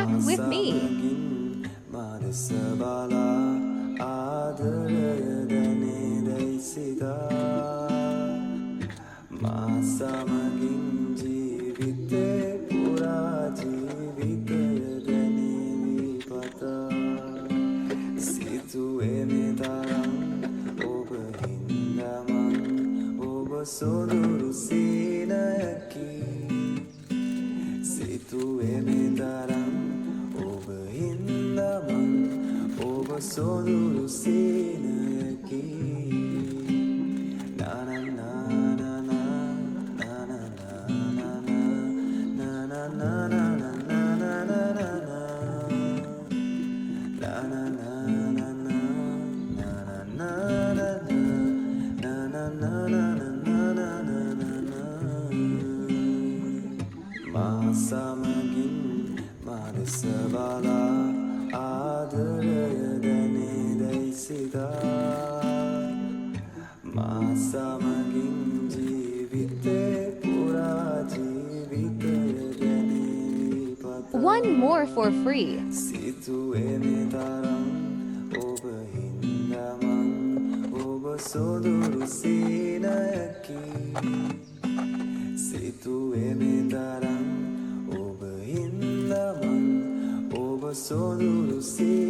back with me. සොඳුරු සීනයකි සිතුවේ මෙතරම් ඔබ හින්දමන් ඔබ සොඳුරු සීනයකි සමගින් මාදෙස බලා ආදරය දැනේදැයි සිතා මා සමගින් ජීවිතේ පුරා ජීවිතය දැනේවි පතා One more for free. සිතුවේ මෙතරම් ඔබ හින්දමන් ඔබ සොඳුරු සීනයකි සිතුවේ මෙතරම් ඔබ හින්දමන් ඔබ සොඳුරු සීනයකි